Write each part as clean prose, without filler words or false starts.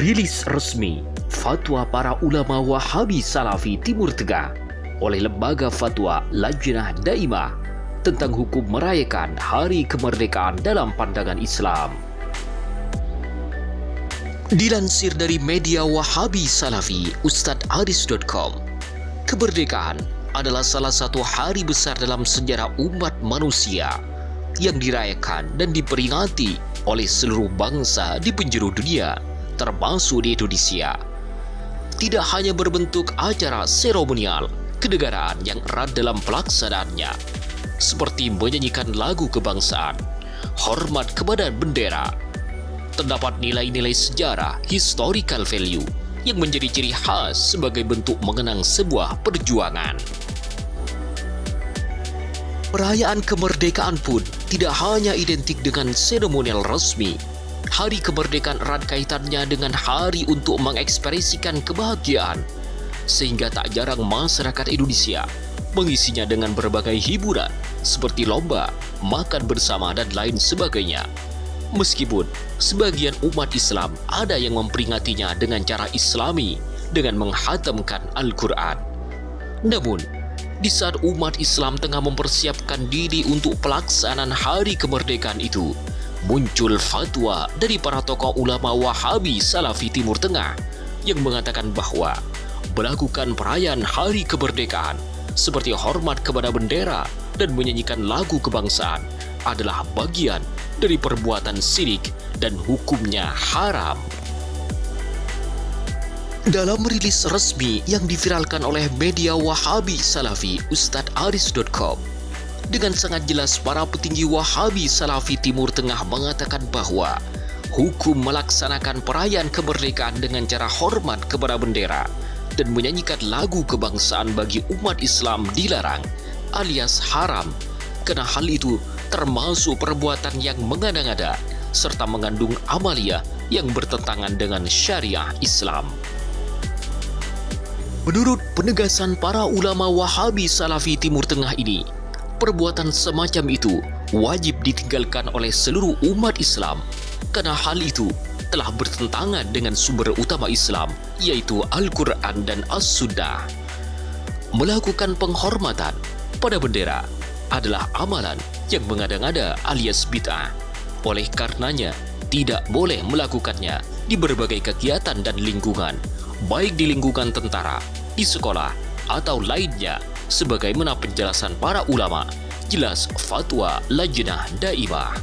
Rilis resmi Fatwa para ulama Wahabi Salafi Timur Tengah oleh Lembaga Fatwa Lajnah Daimah tentang hukum merayakan Hari Kemerdekaan dalam pandangan Islam. Dilansir dari media Wahabi Salafi ustadzaris.com, kemerdekaan adalah salah satu hari besar dalam sejarah umat manusia yang dirayakan dan diperingati oleh seluruh bangsa di penjuru dunia, termasuk di Indonesia. Tidak hanya berbentuk acara seremonial kenegaraan yang erat dalam pelaksanaannya, seperti menyanyikan lagu kebangsaan, hormat kepada bendera, terdapat nilai-nilai sejarah historical value yang menjadi ciri khas sebagai bentuk mengenang sebuah perjuangan. Perayaan kemerdekaan pun tidak hanya identik dengan seremonial resmi. Hari kemerdekaan erat kaitannya dengan hari untuk mengekspresikan kebahagiaan, sehingga tak jarang masyarakat Indonesia mengisinya dengan berbagai hiburan seperti lomba, makan bersama, dan lain sebagainya. Meskipun sebagian umat Islam ada yang memperingatinya dengan cara Islami dengan menghatamkan Al-Quran. Namun, di saat umat Islam tengah mempersiapkan diri untuk pelaksanaan hari kemerdekaan itu, muncul fatwa dari para tokoh ulama Wahabi Salafi Timur Tengah yang mengatakan bahwa melakukan perayaan hari kemerdekaan seperti hormat kepada bendera dan menyanyikan lagu kebangsaan adalah bagian dari perbuatan syirik dan hukumnya haram. Dalam rilis resmi yang diviralkan oleh media Wahabi Salafi ustadzaris.com, dengan sangat jelas para petinggi Wahabi Salafi Timur Tengah mengatakan bahwa hukum melaksanakan perayaan kemerdekaan dengan cara hormat kepada bendera dan menyanyikan lagu kebangsaan bagi umat Islam dilarang alias haram, karena hal itu termasuk perbuatan yang mengada-ngada serta mengandung amaliyah yang bertentangan dengan syariah Islam. Menurut penegasan para ulama Wahabi Salafi Timur Tengah ini, perbuatan semacam itu wajib ditinggalkan oleh seluruh umat Islam karena hal itu telah bertentangan dengan sumber utama Islam, yaitu Al-Quran dan As-Sunnah. Melakukan penghormatan pada bendera adalah amalan yang mengada-ngada alias bid'ah. Oleh karenanya, tidak boleh melakukannya di berbagai kegiatan dan lingkungan, baik di lingkungan tentara, di sekolah, atau lainnya, sebagaimana penjelasan para ulama. Jelas Fatwa Lajnah Daimah.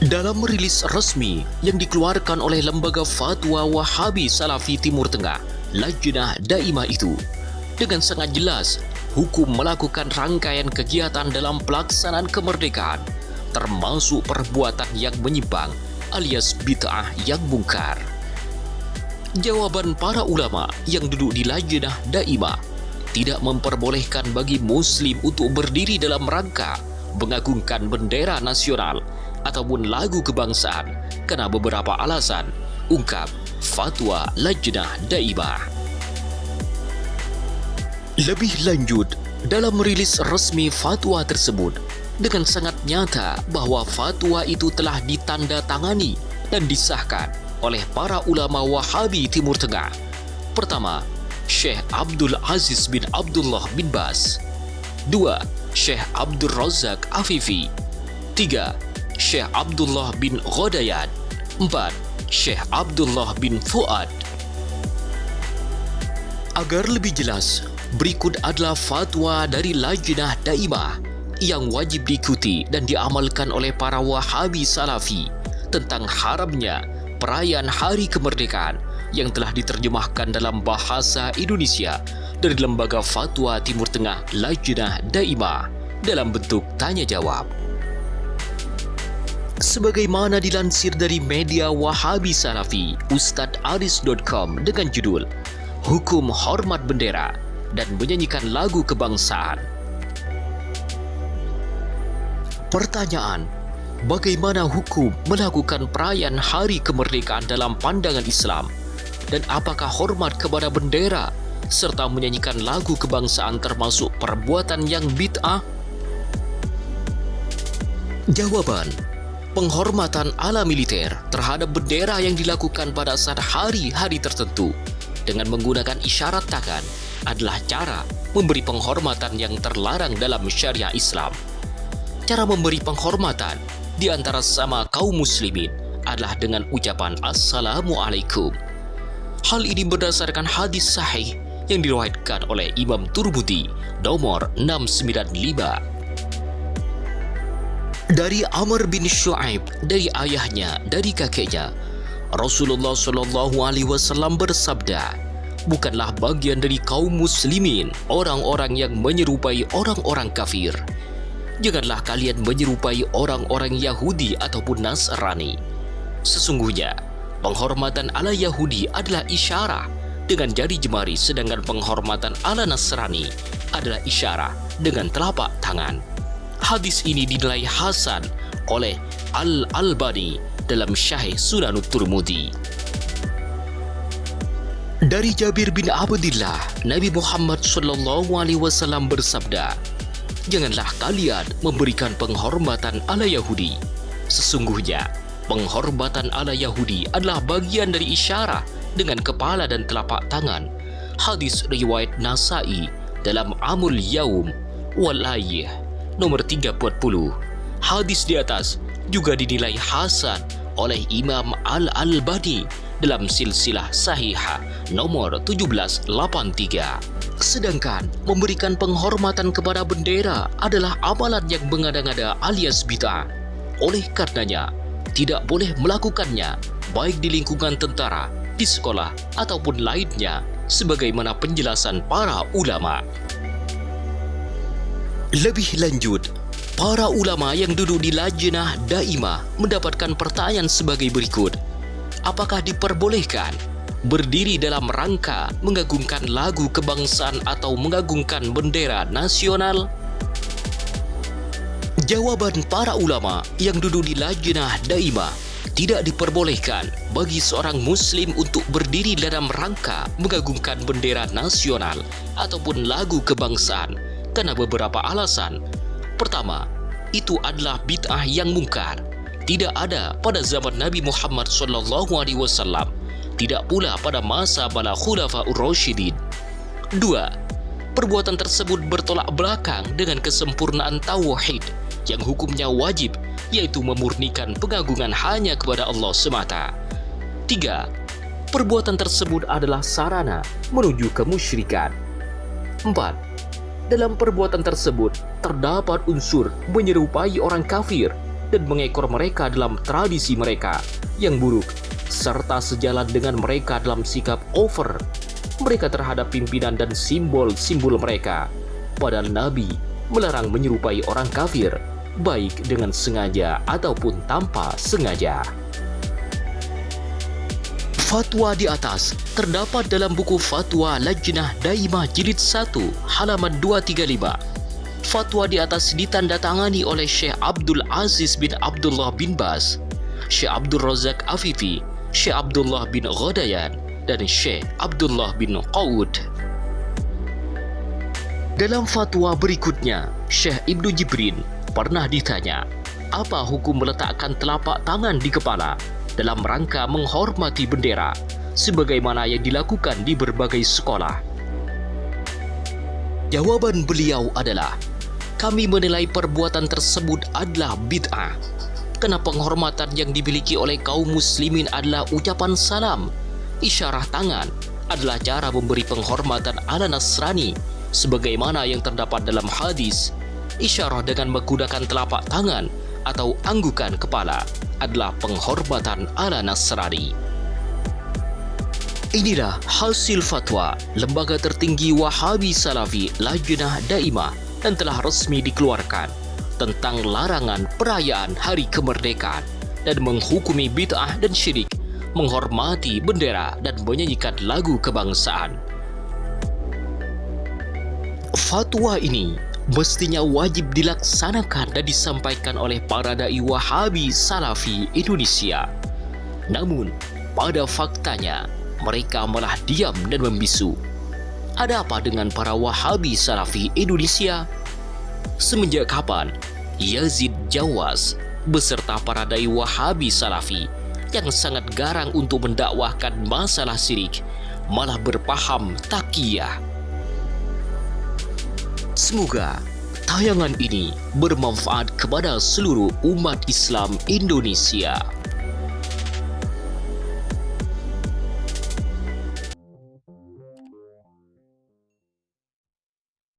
Dalam rilis resmi yang dikeluarkan oleh Lembaga Fatwa Wahabi Salafi Timur Tengah, Lajnah Daimah itu, dengan sangat jelas hukum melakukan rangkaian kegiatan dalam pelaksanaan kemerdekaan, termasuk perbuatan yang menyimpang alias bid'ah yang mungkar. Jawaban para ulama yang duduk di Lajnah Daimah tidak memperbolehkan bagi Muslim untuk berdiri dalam rangka mengagungkan bendera nasional ataupun lagu kebangsaan karena beberapa alasan, ungkap Fatwa Lajnah Daimah. Lebih lanjut, dalam rilis resmi fatwa tersebut, dengan sangat nyata bahwa fatwa itu telah ditandatangani dan disahkan oleh para ulama Wahabi Timur Tengah. Pertama, Syekh Abdul Aziz bin Abdullah bin Baz. 2. Syekh Abdul Razak Afifi. 3. Syekh Abdullah bin Ghodayat. 4. Syekh Abdullah bin Fuad. Agar lebih jelas, berikut adalah fatwa dari Lajnah Daimah yang wajib diikuti dan diamalkan oleh para Wahabi Salafi tentang haramnya perayaan Hari Kemerdekaan yang telah diterjemahkan dalam bahasa Indonesia dari Lembaga Fatwa Timur Tengah Lajnah Daimah dalam bentuk tanya jawab. Sebagaimana dilansir dari media Wahabi Salafi ustadzaris.com dengan judul Hukum Hormat Bendera dan Menyanyikan Lagu Kebangsaan. Pertanyaan: bagaimana hukum melakukan perayaan Hari Kemerdekaan dalam pandangan Islam? Dan apakah hormat kepada bendera serta menyanyikan lagu kebangsaan termasuk perbuatan yang bid'ah? Jawaban: Penghormatan ala militer terhadap bendera yang dilakukan pada saat hari-hari tertentu dengan menggunakan isyarat tangan adalah cara memberi penghormatan yang terlarang dalam syariah Islam. Cara memberi penghormatan di antara sama kaum muslimin adalah dengan ucapan Assalamualaikum. Hal ini berdasarkan hadis sahih yang diriwayatkan oleh Imam Tirmidzi nomor 695. Dari Amr bin Shu'aib dari ayahnya dari kakeknya, Rasulullah SAW bersabda, bukanlah bagian dari kaum muslimin orang-orang yang menyerupai orang-orang kafir. Janganlah kalian menyerupai orang-orang Yahudi ataupun Nasrani. Sesungguhnya penghormatan ala Yahudi adalah isyarah dengan jari jemari, sedangkan penghormatan ala Nasrani adalah isyarah dengan telapak tangan. Hadis ini dinilai hasan oleh Al-Albani dalam Syarh Sunan Tirmidzi. Dari Jabir bin Abdullah, Nabi Muhammad SAW bersabda, janganlah kalian memberikan penghormatan ala Yahudi. Sesungguhnya penghormatan ala Yahudi adalah bagian dari isyarah dengan kepala dan telapak tangan. Hadis riwayat Nasai dalam Amul Yaum wal Ayih nomor 30. Hadis di atas juga dinilai hasan oleh Imam Al-Albani dalam silsilah sahihah nomor 1783. Sedangkan memberikan penghormatan kepada bendera adalah amalan yang mengada-ngada alias bid'ah. Oleh karenanya, tidak boleh melakukannya baik di lingkungan tentara, di sekolah, ataupun lainnya, sebagaimana penjelasan para ulama. Lebih lanjut, para ulama yang duduk di Lajnah Daimah mendapatkan pertanyaan sebagai berikut. Apakah diperbolehkan berdiri dalam rangka mengagungkan lagu kebangsaan atau mengagungkan bendera nasional? Jawaban para ulama yang duduk di Lajnah Daimah, tidak diperbolehkan bagi seorang muslim untuk berdiri dalam rangka mengagungkan bendera nasional ataupun lagu kebangsaan karena beberapa alasan. Pertama, itu adalah bid'ah yang mungkar. Tidak ada pada zaman Nabi Muhammad SAW, tidak pula pada masa para Khulafaur Rasyidin. Dua, perbuatan tersebut bertolak belakang dengan kesempurnaan tauhid yang hukumnya wajib, yaitu memurnikan pengagungan hanya kepada Allah semata. Tiga, perbuatan tersebut adalah sarana menuju kemusyrikan. Empat, dalam perbuatan tersebut terdapat unsur menyerupai orang kafir dan mengekor mereka dalam tradisi mereka yang buruk, serta sejalan dengan mereka dalam sikap over mereka terhadap pimpinan dan simbol-simbol mereka. Padahal Nabi melarang menyerupai orang kafir, baik dengan sengaja ataupun tanpa sengaja. Fatwa di atas terdapat dalam buku Fatwa Lajnah Daimah Jilid 1 halaman 235. Fatwa di atas ditandatangani oleh Syekh Abdul Aziz bin Abdullah bin Baz, Syekh Abdul Razak Afifi, Syekh Abdullah bin Ghadayan, dan Syekh Abdullah bin Qawud. Dalam fatwa berikutnya, Syekh Ibnu Jibrin pernah ditanya, apa hukum meletakkan telapak tangan di kepala dalam rangka menghormati bendera, sebagaimana yang dilakukan di berbagai sekolah? Jawaban beliau adalah, kami menilai perbuatan tersebut adalah bid'ah, karena penghormatan yang dimiliki oleh kaum muslimin adalah ucapan salam. Isyarah tangan adalah cara memberi penghormatan ala Nasrani, sebagaimana yang terdapat dalam hadis. Isyarah dengan menggunakan telapak tangan atau anggukan kepala adalah penghormatan ala Nasrani. Inilah hasil fatwa lembaga tertinggi Wahabi Salafi Lajnah Daimah yang telah resmi dikeluarkan tentang larangan perayaan Hari Kemerdekaan dan menghukumi bid'ah dan syirik menghormati bendera dan menyanyikan lagu kebangsaan. Fatwa ini mestinya wajib dilaksanakan dan disampaikan oleh para dai Wahabi Salafi Indonesia. Namun, pada faktanya, mereka malah diam dan membisu. Ada apa dengan para Wahabi Salafi Indonesia? Semenjak kapan Yazid Jawas beserta para dai Wahabi Salafi yang sangat garang untuk mendakwahkan masalah syirik, malah berpaham taqiyah. Semoga tayangan ini bermanfaat kepada seluruh umat Islam Indonesia.